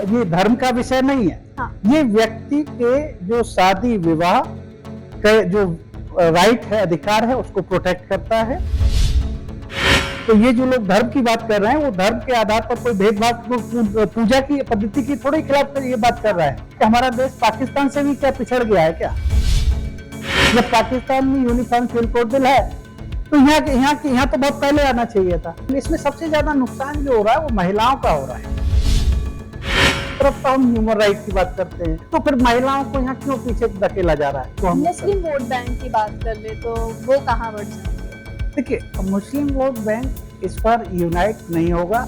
ये धर्म का विषय नहीं है। हाँ। ये व्यक्ति के जो शादी विवाह का जो राइट है, अधिकार है, उसको प्रोटेक्ट करता है। तो ये जो लोग धर्म की बात कर रहे हैं, वो धर्म के आधार पर कोई भेदभाव, पूजा की पद्धति की थोड़ी खिलाफ ये बात कर रहा है कि हमारा देश पाकिस्तान से भी क्या पिछड़ गया है क्या? जब पाकिस्तान में यूनिफॉर्म सिविल कोड बिल है तो यहाँ तो बहुत पहले आना चाहिए था। इसमें सबसे ज्यादा नुकसान जो हो रहा है वो महिलाओं का हो रहा है। तरफ तो हम ह्यूमन राइट की बात करते हैं, तो फिर महिलाओं को यहाँ क्यों पीछे धकेला जा रहा है? तो मुस्लिम वोट बैंक की बात कर ले तो वो कहाँ बढ़ जाएंगे? देखिए, मुस्लिम वोट बैंक इस पर यूनाइट नहीं होगा।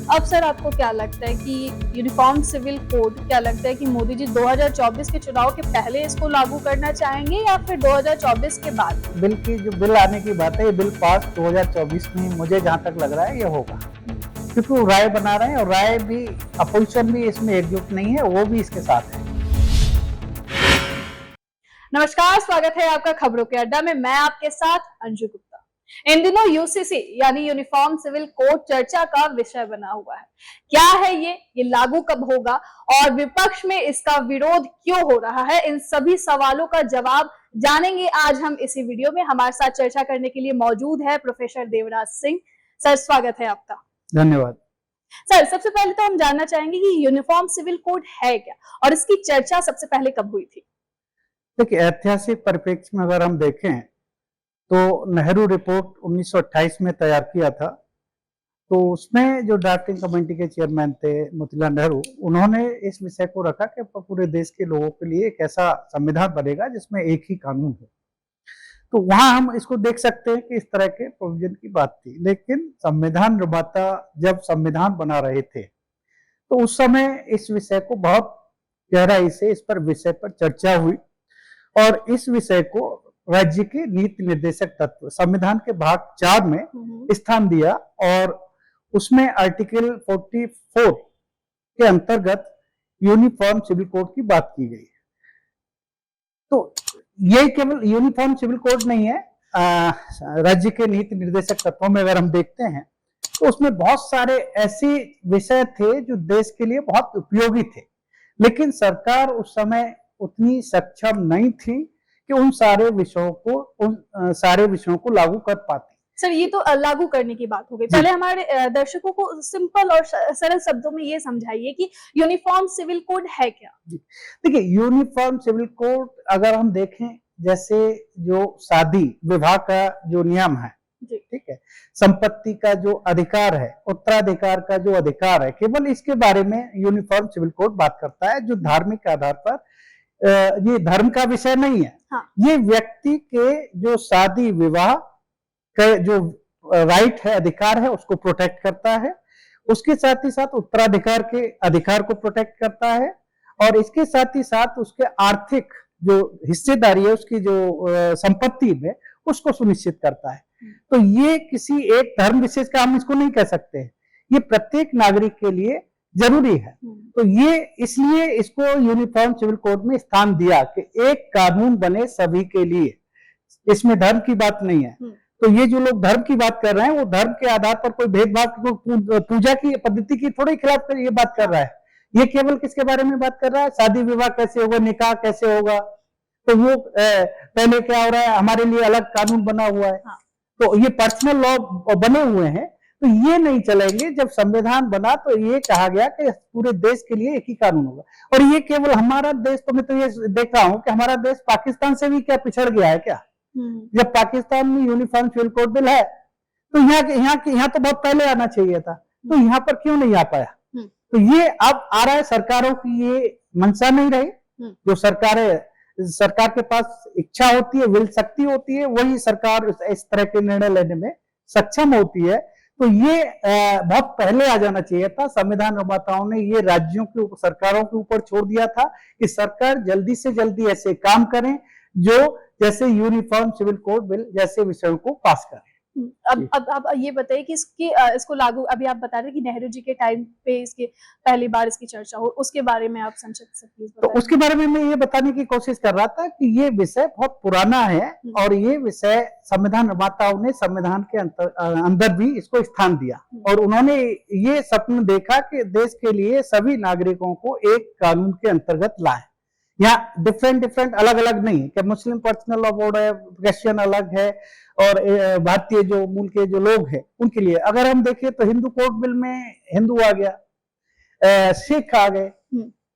अब सर आपको क्या लगता है कि यूनिफॉर्म सिविल कोड, क्या लगता है कि मोदी जी 2024 के चुनाव के पहले इसको लागू करना चाहेंगे या फिर 2024 के बाद? बिल की जो बिल आने की बात है, ये बिल पास 2024 में मुझे जहां तक लग रहा है ये होगा, क्योंकि वो राय बना रहे हैं और राय भी, अपोजिशन भी इसमें एकजुट नहीं है, वो भी इसके साथ है। नमस्कार, स्वागत है आपका खबरों के अड्डा में। मैं आपके साथ अंजू गुप्ता। इन दिनों यूसीसी यानी यूनिफॉर्म सिविल कोड चर्चा का विषय बना हुआ है। क्या है ये लागू कब होगा और विपक्ष में इसका विरोध क्यों हो रहा है, इन सभी सवालों का जवाब जानेंगे आज हम इसी वीडियो में। हमारे साथ चर्चा करने के लिए मौजूद है प्रोफेसर देवराज सिंह। सर, स्वागत है आपका। धन्यवाद। सर, सबसे पहले तो हम जानना चाहेंगे कि यूनिफॉर्म सिविल कोड है क्या और इसकी चर्चा सबसे पहले कब हुई थी? देखिए, ऐतिहासिक परिप्रेक्ष्य में अगर हम देखें तो नेहरू रिपोर्ट 1928 में तैयार किया था। तो उसमें जो ड्राफ्टिंग कमेटी के चेयरमैन थे मोतीलाल नेहरू, उन्होंने इस विषय को रखा कि पूरे देश के लोगों के लिए एक ऐसा संविधान बनेगा जिसमें एक ही कानून हो। तो वहां हम इसको देख सकते हैं कि इस तरह के प्रोविजन की बात थी। लेकिन संविधान निर्माता जब संविधान बना रहे थे तो उस समय इस विषय को बहुत गहराई से इस पर विषय पर चर्चा हुई और इस विषय को राज्य के नीति निर्देशक तत्व संविधान के भाग 4 में स्थान दिया और उसमें आर्टिकल 44 के अंतर्गत यूनिफॉर्म सिविल कोड की बात की गई। तो ये केवल यूनिफॉर्म सिविल कोड नहीं है, राज्य के नीति निर्देशक तत्वों में अगर हम देखते हैं तो उसमें बहुत सारे ऐसे विषय थे जो देश के लिए बहुत उपयोगी थे, लेकिन सरकार उस समय उतनी सक्षम नहीं थी कि उन सारे विषयों को लागू कर पाती। सर, ये तो लागू करने की बात हो गई। पहले हमारे दर्शकों को सिंपल और सरल शब्दों में ये समझाइए कि यूनिफॉर्म सिविल कोड है क्या? देखिए, यूनिफॉर्म सिविल कोड अगर हम देखें, जैसे जो शादी विवाह का जो नियम है, ठीक है, संपत्ति का जो अधिकार है, उत्तराधिकार का जो अधिकार है, केवल इसके बारे में यूनिफॉर्म सिविल कोड बात करता है, जो धार्मिक आधार पर, ये धर्म का विषय नहीं है। हाँ। ये व्यक्ति के जो शादी विवाह का जो राइट है, अधिकार है, उसको प्रोटेक्ट करता है। उसके साथ ही साथ उत्तराधिकार के अधिकार को प्रोटेक्ट करता है और इसके साथ ही साथ उसके आर्थिक जो हिस्सेदारी है, उसकी जो संपत्ति में, उसको सुनिश्चित करता है। तो ये किसी एक धर्म विशेष का हम इसको नहीं कह सकते, ये प्रत्येक नागरिक के लिए जरूरी है। तो ये इसलिए इसको यूनिफॉर्म सिविल कोड में स्थान दिया कि एक कानून बने सभी के लिए, इसमें धर्म की बात नहीं है। तो ये जो लोग धर्म की बात कर रहे हैं, वो धर्म के आधार पर कोई भेदभाव, पूजा की पद्धति की थोड़ी खिलाफ ये बात कर रहा है। ये केवल किसके बारे में बात कर रहा है? शादी विवाह कैसे होगा, निकाह कैसे होगा। तो वो पहले क्या हो रहा है, हमारे लिए अलग कानून बना हुआ है। तो ये पर्सनल लॉ बने हुए हैं, तो ये नहीं चलेंगे। जब संविधान बना तो ये कहा गया कि पूरे देश के लिए एक ही कानून होगा। और ये केवल हमारा देश, तो मैं तो ये देख रहा हूं कि हमारा देश पाकिस्तान से भी क्या पिछड़ गया है क्या? जब पाकिस्तान में यूनिफॉर्म सिविल कोड बिल है तो यहाँ तो बहुत पहले आना चाहिए था, तो यहाँ पर क्यों नहीं आ पाया? तो ये अब आ रहा है, सरकारों की ये मंशा नहीं रही। जो सरकार के पास इच्छा होती है, विल शक्ति होती है, वही सरकार इस तरह के निर्णय लेने में सक्षम होती है। तो ये बहुत पहले आ जाना चाहिए था। संविधान निर्माताओं ने ये राज्यों के सरकारों के ऊपर छोड़ दिया था कि सरकार जल्दी से जल्दी ऐसे काम करें जो जैसे यूनिफॉर्म सिविल कोड बिल जैसे विषयों को पास करें। अब ये बताइए कि इसको लागू, अभी आप बता रहे कि नेहरू जी के टाइम पे इसके पहली बार इसकी चर्चा हो, उसके बारे में आप संक्षिप्त से प्लीज तो बताइए। उसके बारे में मैं ये बताने की कोशिश कर रहा था कि ये विषय बहुत पुराना है और ये विषय संविधान निर्माताओं ने संविधान के अंदर भी इसको स्थान दिया और उन्होंने ये स्वप्न देखा कि देश के लिए सभी नागरिकों को एक कानून के अंतर्गत लाए। यहाँ डिफरेंट अलग अलग नहीं कि मुस्लिम पर्सनल लॉ बोर्ड है, क्रिश्चियन अलग है और भारतीय जो मूल के जो लोग हैं उनके लिए। अगर हम देखें तो हिंदू कोड बिल में हिंदू आ गया, सिख आ गए,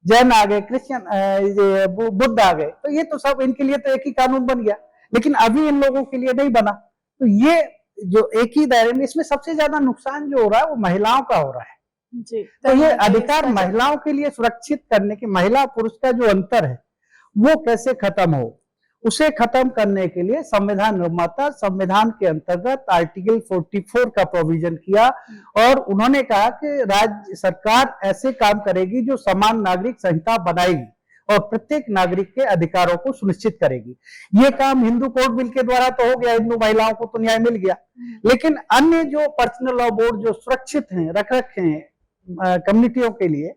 जैन आ गए, क्रिश्चियन बुद्ध आ गए, तो ये तो सब इनके लिए तो एक ही कानून बन गया, लेकिन अभी इन लोगों के लिए नहीं बना। तो ये जो एक ही दायरे में, इसमें सबसे ज्यादा नुकसान जो हो रहा है वो महिलाओं का हो रहा है जी। तो ये अधिकार महिलाओं के लिए सुरक्षित करने की, महिला पुरुष का जो अंतर है वो कैसे खत्म हो, उसे खत्म करने के लिए संविधान निर्माता संविधान के अंतर्गत आर्टिकल 44 का प्रोविजन किया और उन्होंने कहा कि राज्य सरकार ऐसे काम करेगी जो समान नागरिक संहिता बनाएगी और प्रत्येक नागरिक के अधिकारों को सुनिश्चित करेगी। ये काम हिंदू कोड बिल के द्वारा तो हो गया, हिंदू महिलाओं को तो न्याय मिल गया, लेकिन अन्य जो पर्सनल लॉ बोर्ड जो सुरक्षित हैं, रख रखे हैं कम्युनिटियों के लिए,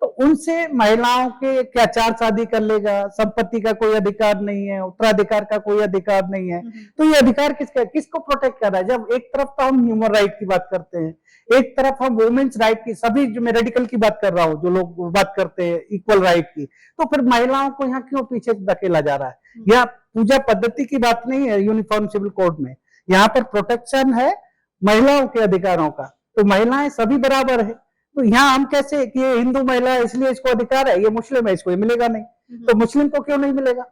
तो उनसे महिलाओं के क्या चार शादी कर लेगा, संपत्ति का कोई अधिकार नहीं है, उत्तराधिकार का कोई अधिकार नहीं है, तो ये अधिकार किसको प्रोटेक्ट कर रहा है? जब एक तरफ तो हम ह्यूमन राइट की बात करते हैं, एक तरफ हम वुमेन्स राइट की, सभी जो मैं रेडिकल की बात कर रहा हूँ, जो लोग बात करते हैं इक्वल राइट की, तो फिर महिलाओं को यहाँ क्यों पीछे धकेला जा रहा है? यहाँ पूजा पद्धति की बात नहीं है यूनिफॉर्म सिविल कोड में, यहाँ पर प्रोटेक्शन है महिलाओं के अधिकारों का, तो महिलाएं सभी बराबर है। तो यहाँ हम कैसे कि ये हिंदू महिला है इसलिए इसको अधिकार है, ये मुस्लिम है इसको ये मिलेगा नहीं, तो मुस्लिम को क्यों नहीं मिलेगा?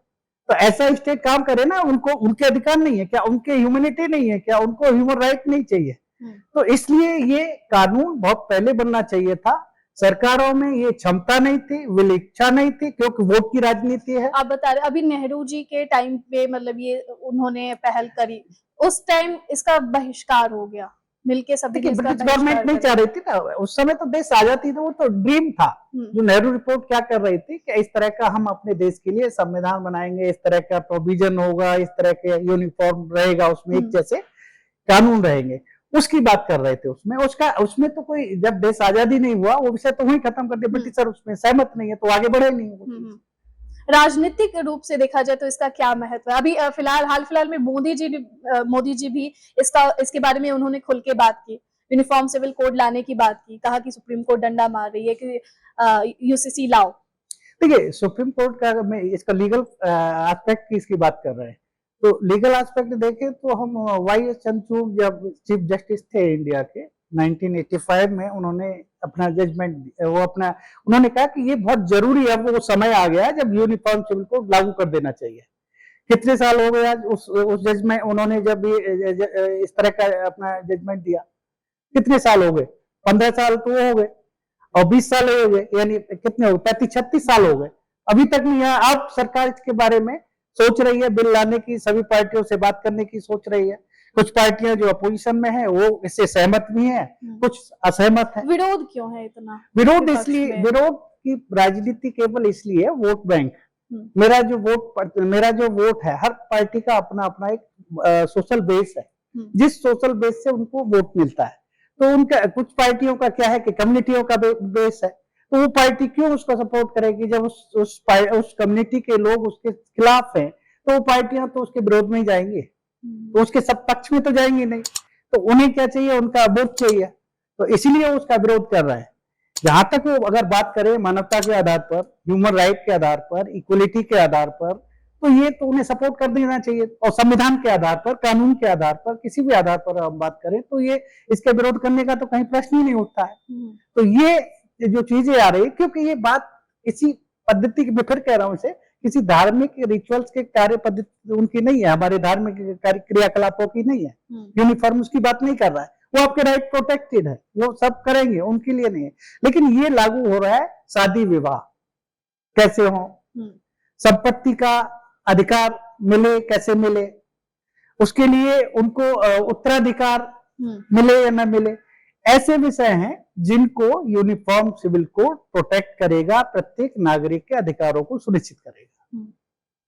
तो ऐसा स्टेट काम करे ना, उनको उनके अधिकार नहीं है क्या? उनके ह्यूमैनिटी नहीं है क्या? उनको ह्यूमन राइट नहीं चाहिए? तो इसलिए ये कानून बहुत पहले बनना चाहिए था। सरकारों में ये क्षमता नहीं थी, विल इच्छा नहीं थी, क्योंकि वोट की राजनीति है। आप बता रहे अभी नेहरू जी के टाइम पे मतलब ये उन्होंने पहल करी, उस टाइम इसका बहिष्कार हो गया, मिलके सभी ब्रिटिश गवर्नमेंट नहीं चाह रही थी ना उस समय, तो देश आजादी थी, वो तो ड्रीम था। जो नेहरू रिपोर्ट क्या कर रही थी कि इस तरह का हम अपने देश के लिए संविधान बनाएंगे, इस तरह का प्रोविजन होगा, इस तरह के यूनिफॉर्म रहेगा, उसमें एक जैसे कानून रहेंगे, उसकी बात कर रहे थे। उसमें तो कोई, जब देश आजादी नहीं हुआ वो विषय तो वही खत्म कर दिया, ब्रिटिशर उसमें सहमत नहीं है तो आगे बढ़े नहीं। राजनीतिक रूप से देखा जाए तो इसका क्या महत्व है? अभी हाल फिलहाल में मोदी जी भी इसके बारे में उन्होंने खुल के बात की, यूनिफॉर्म सिविल कोड लाने की बात की, कहा कि सुप्रीम कोर्ट डंडा मार रही है कि यूसीसी लाओ। देखिए, सुप्रीम कोर्ट का मैं इसका लीगल एस्पेक्ट की इसकी बात कर रहे हैं, तो लीगल एस्पेक्ट देखें तो हम वाई.एस. चंद्रचूड़ जब चीफ जस्टिस थे इंडिया के 1985 में, उन्होंने अपना जजमेंट उन्होंने कहा कि ये बहुत जरूरी है, वो समय आ गया जब यूनिफॉर्म सिविल कोड लागू कर देना चाहिए। कितने साल हो गए आज उस जजमेंट, उन्होंने जब इस तरह का अपना जजमेंट दिया, कितने साल हो गए? 15 साल तो हो गए और 20 साल हो गए, यानी कितने हो गए? 35-36 साल हो गए, अभी तक नहीं है। अब सरकार इसके बारे में सोच रही है, बिल लाने की, सभी पार्टियों से बात करने की सोच रही है। कुछ पार्टियां जो अपोजिशन में है वो इससे सहमत भी हैं, कुछ असहमत है। विरोध क्यों है इतना? विरोध इसलिए, विरोध की राजनीति केवल इसलिए, वोट बैंक, मेरा जो वोट है, हर पार्टी का अपना अपना एक सोशल बेस है, जिस सोशल बेस से उनको वोट मिलता है। तो उनका, कुछ पार्टियों का क्या है कि कम्युनिटियों का बेस है, तो वो पार्टी क्यों उसको सपोर्ट करेगी? जब उस कम्युनिटी के लोग उसके खिलाफ हैं, तो वो पार्टियां तो उसके विरोध में ही जाएंगी, तो उसके सब पक्ष में तो जाएंगी नहीं। तो उन्हें क्या चाहिए? उनका वोट चाहिए, तो इसीलिए वो उसका विरोध कर रहा है। जहां तक वो अगर बात करें मानवता के आधार पर, ह्यूमन राइट के आधार पर, इक्वलिटी के आधार पर, तो ये तो उन्हें सपोर्ट कर देना चाहिए। और संविधान के आधार पर, कानून के आधार पर, किसी भी आधार पर हम बात करें तो ये इसके विरोध करने का तो कहीं प्रश्न ही नहीं उठता है। तो ये जो चीजें आ रही, क्योंकि ये बात इसी पद्धति की, मैं फिर कह रहा हूं, इसे किसी धार्मिक रिचुअल्स के कार्य पद्धति उनकी नहीं है, हमारे धार्मिक क्रियाकलापों की नहीं है। यूनिफॉर्म उसकी बात नहीं कर रहा है, वो आपके राइट प्रोटेक्टेड है, वो सब करेंगे, उनके लिए नहीं है। लेकिन ये लागू हो रहा है शादी विवाह कैसे हो, संपत्ति का अधिकार मिले कैसे मिले, उसके लिए उनको उत्तराधिकार मिले या न मिले, ऐसे विषय हैं जिनको यूनिफॉर्म सिविल कोड प्रोटेक्ट करेगा, प्रत्येक नागरिक के अधिकारों को सुनिश्चित करेगा।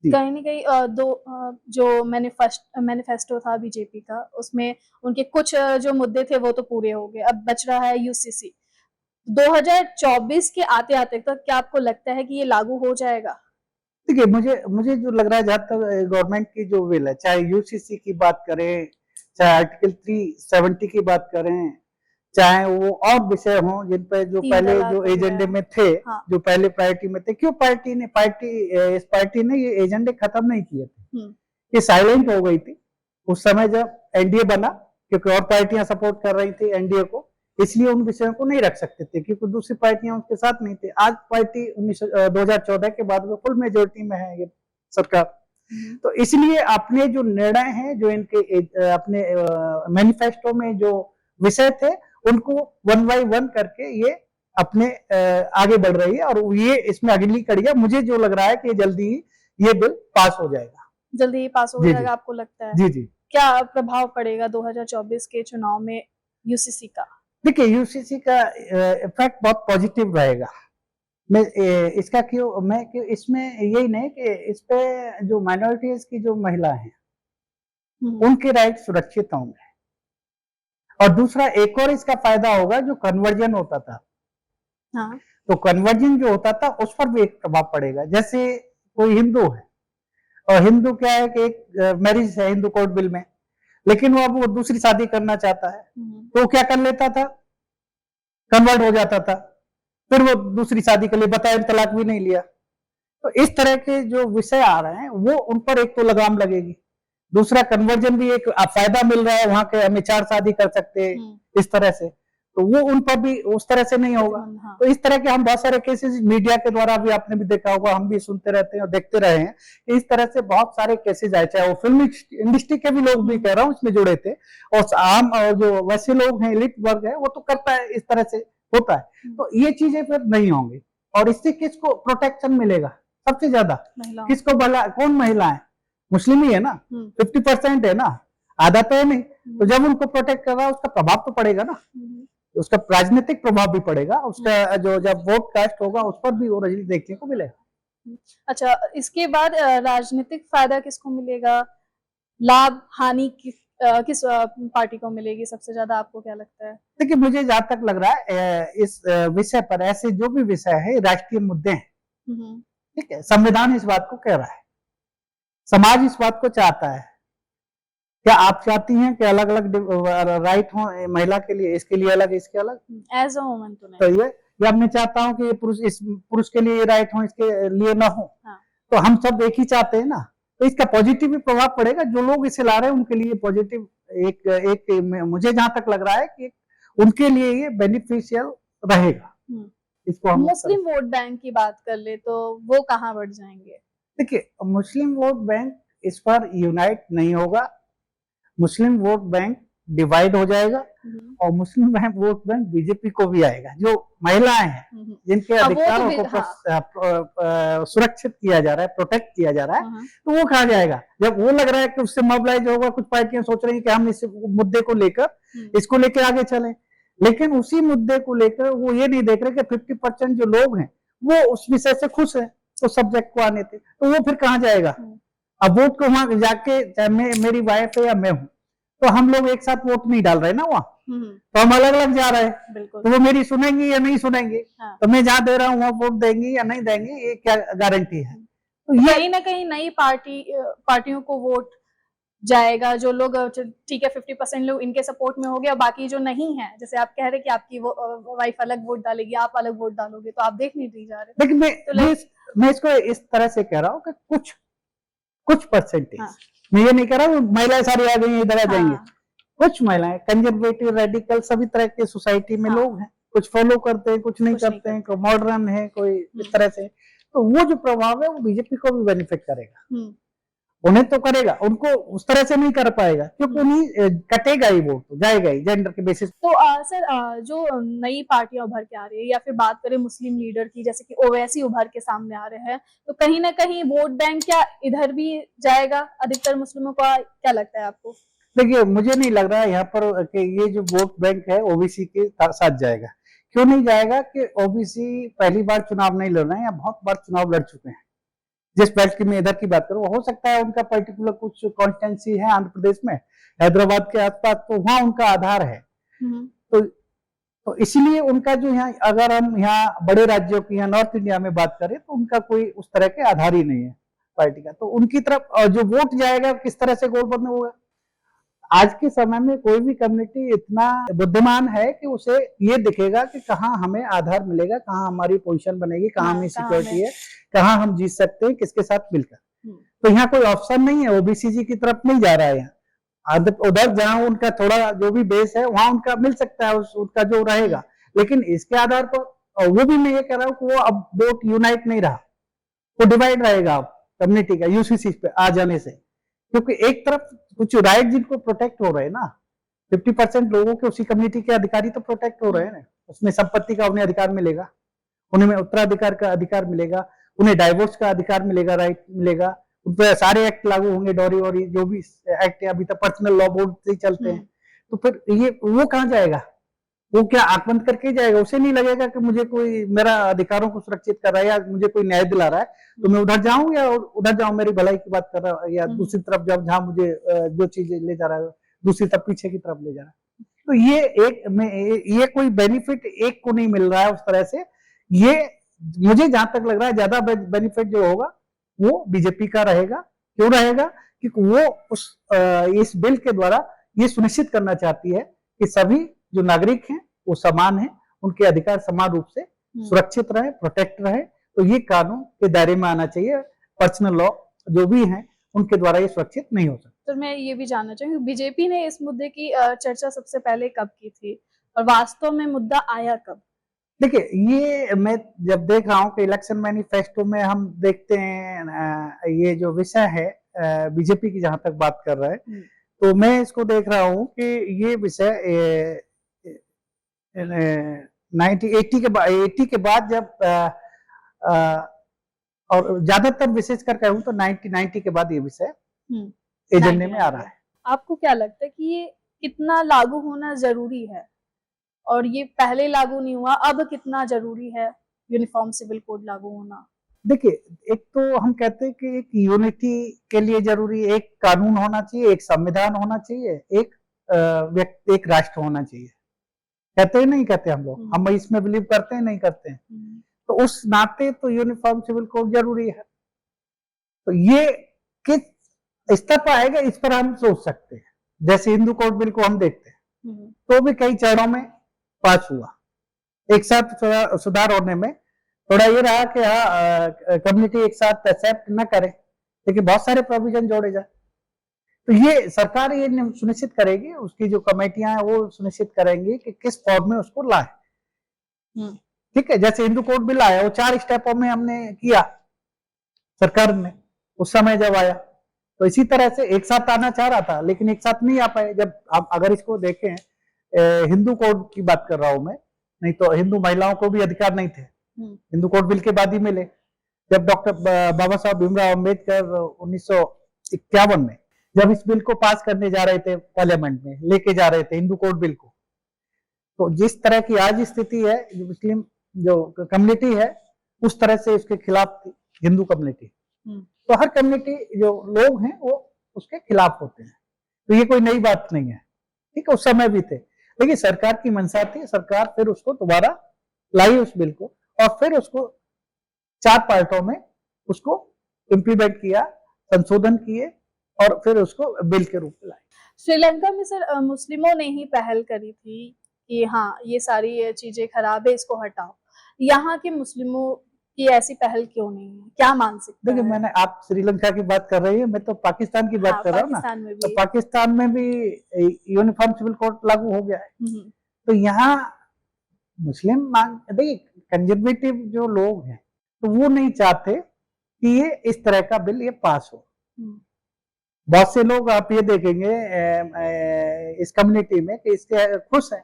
कहीं न कहीं जो मैनिफेस्टो था बीजेपी का, उसमें उनके कुछ जो मुद्दे थे वो तो पूरे हो गए, अब बच रहा है यूसीसी। 2024 के आते-आते तक क्या आपको लगता है कि ये लागू हो जाएगा? देखिए, मुझे मुझे जो लग रहा है, जहाँ तक गवर्नमेंट की जो विल है, चाहे यूसीसी की बात करें, चाहे आर्टिकल 370 की बात करें, चाहे वो और विषय हों जिन पे जो 3 पहले तलाक जो हो एजेंडे गया। में थे, हाँ। जो पहले प्रायोरिटी में थे, क्यों इस पार्टी ने ये एजेंडे खत्म नहीं किए थे? हुँ। ये साइलेंट हो गई थी उस समय जब एनडीए बना, क्योंकि और पार्टियां सपोर्ट कर रही थी एनडीए को, इसलिए उन विषयों को नहीं रख सकते थे, क्योंकि दूसरी पार्टियां उसके साथ नहीं थी। आज पार्टी 2014 के बाद में फुल मेजोरिटी में है ये सरकार, तो इसलिए अपने जो निर्णय हैं, जो इनके अपने मैनिफेस्टो में जो विषय थे, उनको वन बाय वन करके ये अपने आगे बढ़ रही है, और ये इसमें अगली कड़ी है। मुझे जो लग रहा है कि जल्दी ही ये बिल पास हो जाएगा। जल्दी ही पास हो जी, जाएगा जी। आपको लगता है? जी, जी। क्या प्रभाव पड़ेगा 2024 के चुनाव में यूसीसी का? देखिए, यूसीसी का इफेक्ट बहुत पॉजिटिव रहेगा। इसमें यही नहीं कि इस पे जो माइनॉरिटीज की जो महिला हैं, उनके राइट सुरक्षित होंगे, और दूसरा एक और इसका फायदा होगा, जो कन्वर्जन होता था, हाँ। तो कन्वर्जन जो होता था उस पर भी एक प्रभाव पड़ेगा। जैसे कोई हिंदू है, और हिंदू क्या है कि एक मैरिज है हिंदू कोड बिल में, लेकिन वो अब वो दूसरी शादी करना चाहता है, तो वो क्या कर लेता था, कन्वर्ट हो जाता था, फिर वो दूसरी शादी के लिए बताया, तलाक भी नहीं लिया। तो इस तरह के जो विषय आ रहे हैं, वो उन पर एक तो लगाम लगेगी, दूसरा कन्वर्जन भी एक फायदा मिल रहा है, वहां के हमें 4 शादी कर सकते हैं इस तरह से, तो वो उन पर भी उस तरह से नहीं होगा। हाँ। तो इस तरह के हम बहुत सारे केसेस मीडिया के द्वारा भी आपने भी देखा होगा, हम भी सुनते रहते हैं और देखते रहे हैं, इस तरह से बहुत सारे केसेस आए, चाहे वो फिल्म इंडस्ट्री के भी लोग भी कह रहा हूँ इसमें जुड़े थे, और आम और जो वैसे लोग हैं, एलिट वर्ग है, वो तो करता है, इस तरह से होता है। तो ये चीजें फिर नहीं होंगी, और इससे किसको प्रोटेक्शन मिलेगा सबसे ज्यादा? किसको? भला कौन महिला है? मुस्लिम ही है ना, 50% है ना, आधा तो है नहीं। तो जब उनको प्रोटेक्ट कर रहा है, उसका प्रभाव तो पड़ेगा ना, उसका राजनीतिक प्रभाव भी पड़ेगा, उसका जो जब वोट कास्ट होगा उस पर भी वो रिजल्ट देखने को मिलेगा। अच्छा, इसके बाद राजनीतिक फायदा किसको मिलेगा? लाभ हानि किस पार्टी को मिलेगी सबसे ज्यादा, आपको क्या लगता है? देखिए, मुझे जहां तक लग रहा है, इस विषय पर, ऐसे जो भी विषय है, राष्ट्रीय मुद्दे हैं, ठीक है, संविधान इस बात को कह रहा है, समाज इस बात को चाहता है। क्या आप चाहती हैं कि अलग अलग राइट हो महिला के लिए, इसके लिए अलग, इसके अलग? एज अ वुमन तो नहीं। तो ये मैं चाहता हूँ कि पुरुष के लिए राइट हो, इसके लिए ना हो। हाँ। तो हम सब एक ही चाहते हैं ना, तो इसका पॉजिटिव भी प्रभाव पड़ेगा। जो लोग इसे ला रहे हैं उनके लिए पॉजिटिव एक मुझे जहां तक लग रहा है कि उनके लिए ये बेनिफिशियल रहेगा। इसको हम मुस्लिम वोट बैंक की बात कर ले तो वो कहाँ बढ़ जाएंगे? देखिए, मुस्लिम वोट बैंक इस पर यूनाइट नहीं होगा, मुस्लिम वोट बैंक डिवाइड हो जाएगा, और मुस्लिम वोट बैंक बीजेपी को भी आएगा। जो महिलाएं हैं, जिनके अधिकारों को सुरक्षित किया जा रहा है, प्रोटेक्ट किया जा रहा है, तो वो कहाँ जाएगा? जब वो लग रहा है कि उससे मोबिलाइज होगा, कुछ पार्टियां सोच रही हैं कि हम इस मुद्दे को लेकर इसको लेकर आगे चलें, लेकिन उसी मुद्दे को लेकर वो ये नहीं देख रहे कि 50% जो लोग हैं वो उस विषय से खुश है, उस सब्जेक्ट को आने थे, तो वो फिर कहाँ जाएगा? अब वोट को वहां जाके, चाहे मेरी वाइफ है या मैं हूं, तो हम लोग एक साथ वोट नहीं डाल रहे ना वहां, तो हम अलग अलग जा रहे हैं, तो वो मेरी सुनेंगी या नहीं सुनेंगी? हाँ। तो मैं जहाँ दे रहा हूँ वहां वोट देंगी या नहीं देंगी, ये क्या गारंटी है? तो ये कहीं ना कहीं नई पार्टियों को वोट जाएगा, जो लोग ठीक है 50% लोग इनके सपोर्ट में हो गए, और बाकी जो नहीं है, जैसे आप कह रहे कि आपकी वाइफ अलग वोट डालेगी, आप अलग वोट डालोगे, तो आप देख नहीं जा रहे। देखिए, मैं इसको इस तरह से कह रहा हूँ कि कुछ परसेंटेज, हाँ। मैं ये नहीं कह रहा हूँ महिलाएं सारी आ गई इधर आ जाएंगे, हाँ। कुछ महिलाएं कंजर्वेटिव, रेडिकल, सभी तरह के सोसाइटी में, हाँ। लोग हैं, कुछ फॉलो करते हैं, कुछ नहीं करते हैं, कोई मॉडर्न है, कोई इस तरह से, तो वो जो प्रभाव है वो बीजेपी को भी बेनिफिट करेगा, उन्हें तो करेगा, उनको उस तरह से नहीं कर पाएगा, क्योंकि उन्हीं कटेगा ही वोट, तो जाएगा ही जेंडर के बेसिस। तो सर, जो नई पार्टियां उभर के आ रही है, या फिर बात करें मुस्लिम लीडर की, जैसे कि ओवैसी उभर के सामने आ रहे हैं, तो कहीं ना कहीं वोट बैंक क्या इधर भी जाएगा अधिकतर मुस्लिमों का? क्या लगता है आपको? देखिए, मुझे नहीं लग रहा है यहाँ पर कि ये जो वोट बैंक है ओबीसी के साथ जाएगा। क्यों नहीं जाएगा? कि ओबीसी पहली बार चुनाव नहीं लड़ रहे हैं, या बहुत बार चुनाव लड़ चुके हैं, जिस बेल्ट की मैं इधर की बात करूँ, हो सकता है उनका पर्टिकुलर कुछ कॉन्स्टिट्यूंसी है आंध्र प्रदेश में, हैदराबाद के आसपास, तो वहां उनका आधार है। तो इसीलिए उनका जो यहाँ, अगर हम यहाँ बड़े राज्यों की, यहाँ नॉर्थ इंडिया में बात करें, तो उनका कोई उस तरह के आधार ही नहीं है पार्टी का। तो उनकी तरफ जो वोट जाएगा किस तरह से गठबंधन होगा। आज के समय में कोई भी कम्युनिटी इतना बुद्धिमान है कि उसे ये दिखेगा कि कहाँ हमें आधार मिलेगा, कहाँ हमारी पोजीशन बनेगी, कहाँ हमें सिक्योरिटी है, कहाँ हम जीत सकते हैं, किसके साथ मिलकर। तो यहाँ कोई ऑप्शन नहीं है, ओबीसी जी की तरफ नहीं जा रहा है। यहाँ उधर जहाँ उनका थोड़ा जो भी बेस है वहां उनका मिल सकता है, उनका जो रहेगा। लेकिन इसके आधार पर वो भी मैं ये कह रहा हूँ कि वो अब वोट यूनाइट नहीं रहा, वो डिवाइड रहेगा कम्युनिटी का यूसीसी पे आ जाने से। क्योंकि एक तरफ कुछ राइट जिनको प्रोटेक्ट हो रहे हैं ना, 50% लोगों के उसी कम्युनिटी के अधिकारी तो प्रोटेक्ट हो रहे हैं ना। उसमें संपत्ति का उन्हें अधिकार मिलेगा, उन्हें उत्तराधिकार का अधिकार मिलेगा, उन्हें डाइवोर्स का अधिकार मिलेगा, राइट मिलेगा, उन पर सारे एक्ट लागू होंगे, डॉरी और जो भी एक्ट है अभी तक पर्सनल लॉ बोर्ड से चलते हैं। तो फिर ये वो कहाँ जाएगा, वो क्या आंख बंद करके जाएगा? उसे नहीं लगेगा कि मुझे कोई मेरा अधिकारों को सुरक्षित कर रहा है या मुझे कोई न्याय दिला रहा है, तो मैं उधर जाऊं या उधर जाऊं, मेरी भलाई की बात कर रहा है, या दूसरी तरफ जब जहां मुझे जो चीजें ले जा रहा है दूसरी तरफ पीछे की तरफ ले जा रहा है। तो ये कोई बेनिफिट एक को नहीं मिल रहा है उस तरह से। ये मुझे जहां तक लग रहा है ज्यादा बेनिफिट जो होगा वो बीजेपी का रहेगा। क्यों रहेगा? क्योंकि वो इस बिल के द्वारा ये सुनिश्चित करना चाहती है कि सभी जो नागरिक हैं वो समान हैं, उनके अधिकार समान रूप से सुरक्षित रहे, प्रोटेक्ट रहे। तो ये कानून के दायरे में आना चाहिए, पर्सनल लॉ जो भी हैं उनके द्वारा ये सुरक्षित नहीं हो सकता। तो मैं ये भी जानना चाहूंगी, बीजेपी ने इस मुद्दे की चर्चा सबसे पहले कब की थी और वास्तव में मुद्दा आया कब? देखिए, ये मैं जब देख रहा हूँ कि इलेक्शन मैनिफेस्टो में हम देखते हैं ये जो विषय है बीजेपी की, जहां तक बात कर रहे हैं, तो मैं इसको देख रहा हूँ कि ये विषय 80 के बाद जब और ज्यादातर विशेष कर कहूँ तो 90 के बाद ये विषय एजेंडे में आ रहा है। आपको क्या लगता है कि ये कितना लागू होना जरूरी है, और ये पहले लागू नहीं हुआ, अब कितना जरूरी है यूनिफॉर्म सिविल कोड लागू होना? देखिए, एक तो हम कहते हैं कि एक यूनिटी के लिए जरूरी एक कानून होना चाहिए, एक संविधान होना चाहिए, एक राष्ट्र होना चाहिए। कहते हैं नहीं कहते हम लोग, हम इसमें बिलीव करते हैं नहीं करते हैं। तो उस नाते तो यूनिफॉर्म सिविल कोड जरूरी है। तो ये किस स्तर पर आएगा इस पर हम सोच सकते हैं। जैसे हिंदू कोड बिल को हम देखते हैं तो भी कई चरणों में पास हुआ, एक साथ सुधार होने में थोड़ा ये रहा कि हाँ कम्युनिटी एक साथ एक्सेप्ट न करे, लेकिन बहुत सारे प्रोविजन जोड़े जाए। तो ये सरकार ये सुनिश्चित करेगी, उसकी जो कमेटियां हैं वो सुनिश्चित करेंगी कि किस फॉर्म में उसको लाए। ठीक है, जैसे हिंदू कोड बिल आया वो 4 स्टेपों में हमने किया सरकार ने उस समय जब आया, तो इसी तरह से एक साथ आना चाह रहा था लेकिन एक साथ नहीं आ पाए। जब आप अगर इसको देखें, हिंदू कोड की बात कर रहा हूं मैं, नहीं तो हिंदू महिलाओं को भी अधिकार नहीं थे, हिंदू कोड बिल के बाद ही मिले। जब डॉक्टर बाबा साहब भीमराव अम्बेडकर 1951 में जब इस बिल को पास करने जा रहे थे, पार्लियामेंट में लेके जा रहे थे हिंदू कोड बिल को, तो जिस तरह की आज स्थिति है, जो मुस्लिम जो कम्युनिटी है उस तरह से उसके खिलाफ थी हिंदू कम्युनिटी। तो हर कम्युनिटी जो लोग हैं वो उसके खिलाफ होते हैं, तो ये कोई नई बात नहीं है। ठीक है, उस समय भी थे, लेकिन सरकार की मंशा थी, सरकार फिर उसको दोबारा लाई उस बिल को, और फिर उसको 4 पार्टों में उसको इम्प्लीमेंट किया, संशोधन किए और फिर उसको बिल के रूप में लाए। श्रीलंका में सर मुस्लिमों ने ही पहल करी थी कि हाँ ये सारी चीजें खराब है, इसको हटाओ। यहाँ के मुस्लिमों की ऐसी पहल क्यों नहीं है, क्या मानसिकता है? देखिए, आप श्रीलंका की बात कर रही है, मैं तो पाकिस्तान की बात कर रहा हूँ ना। तो पाकिस्तान में भी यूनिफॉर्म सिविल कोड लागू हो गया है। तो यहाँ मुस्लिम देखिए कंजर्वेटिव जो लोग हैं तो वो नहीं चाहते कि ये इस तरह का बिल ये पास हो। बहुत से लोग आप ये देखेंगे इस कम्युनिटी में कि इसके खुश हैं,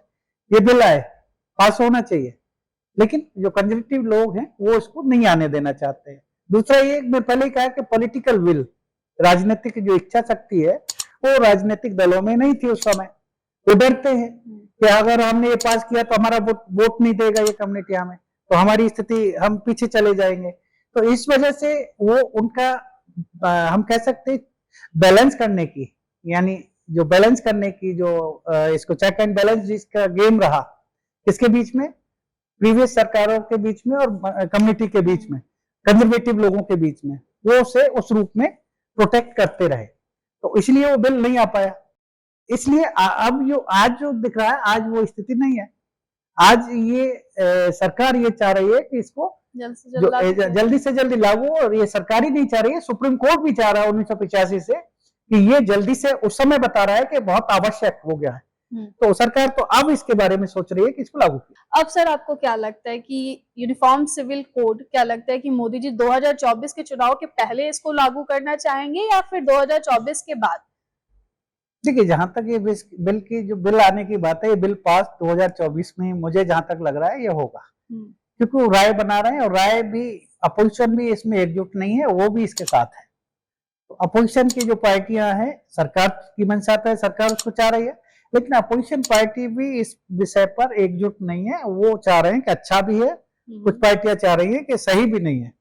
ये बिल आए, पास होना चाहिए, लेकिन जो कंजर्वेटिव लोग हैं वो इसको नहीं आने देना चाहते हैं। दूसरा ये मैं पहले ही कहा कि पॉलिटिकल विल, राजनीतिक जो इच्छा शक्ति है वो राजनीतिक दलों में नहीं थी उस समय। वो डरते हैं कि अगर हमने ये पास किया तो हमारा वोट नहीं देगा ये कम्युनिटी हमें, तो हमारी स्थिति, हम पीछे चले जाएंगे। तो इस वजह से वो उनका हम कह सकते बैलेंस करने की, यानी जो बैलेंस करने की जो इसको चेक एंड बैलेंस जिसका गेम रहा, किसके बीच में, प्रीवियस सरकारों के बीच में और कम्युनिटी के बीच में, कंजर्वेटिव लोगों के बीच में, वो उसे उस रूप में प्रोटेक्ट करते रहे, तो इसलिए वो बिल नहीं आ पाया। इसलिए अब जो आज जो दिख रहा है, आज वो स्थिति नहीं है। आज ये सरकार ये चाह रही है कि इसको जल्दी से जल्दी लागू, और ये सरकार ही नहीं चाह रही है, सुप्रीम कोर्ट भी चाह रहा है 1985 से कि ये जल्दी से, उस समय बता रहा है कि बहुत आवश्यक हो गया है। तो सरकार तो अब इसके बारे में सोच रही है कि इसको लागू किया। अब सर आपको क्या लगता है कि यूनिफॉर्म सिविल कोड, क्या लगता है कि मोदी जी 2024 के चुनाव के पहले इसको लागू करना चाहेंगे या फिर 2024 के बाद? देखिए, जहां तक ये बिल की जो बिल आने की बात है, ये बिल पास 2024 में मुझे जहां तक लग रहा है ये होगा, क्योंकि वो राय बना रहे हैं और राय भी, अपोजिशन भी इसमें एकजुट नहीं है, वो भी इसके साथ है। तो अपोजिशन की जो पार्टियां हैं, सरकार की मंशा है, सरकार उसको चाह रही है, लेकिन अपोजिशन पार्टी भी इस विषय पर एकजुट नहीं है। वो चाह रहे हैं कि अच्छा भी है, कुछ पार्टियां चाह रही है कि सही भी नहीं है।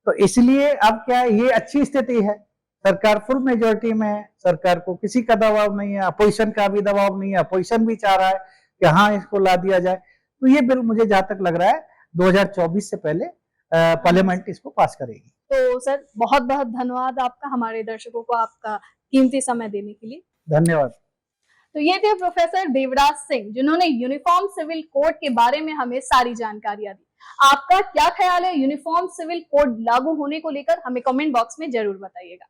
तो इसलिए अब क्या है, ये अच्छी स्थिति है, सरकार फुल मेजोरिटी में है, सरकार को किसी का दबाव नहीं है, अपोजिशन का भी दबाव नहीं है, अपोजिशन भी चाह रहा है कि हाँ इसको ला दिया जाए। तो ये बिल मुझे जहां तक लग रहा है 2024 से पहले पार्लियामेंट इसको पास करेगी। तो सर बहुत बहुत धन्यवाद आपका, हमारे दर्शकों को आपका कीमती समय देने के लिए। धन्यवाद। तो ये थे प्रोफेसर देवराज सिंह, जिन्होंने यूनिफॉर्म सिविल कोड के बारे में हमें सारी जानकारियां दी। आपका क्या ख्याल है यूनिफॉर्म सिविल कोड लागू होने को लेकर, हमें कमेंट बॉक्स में जरूर बताइएगा।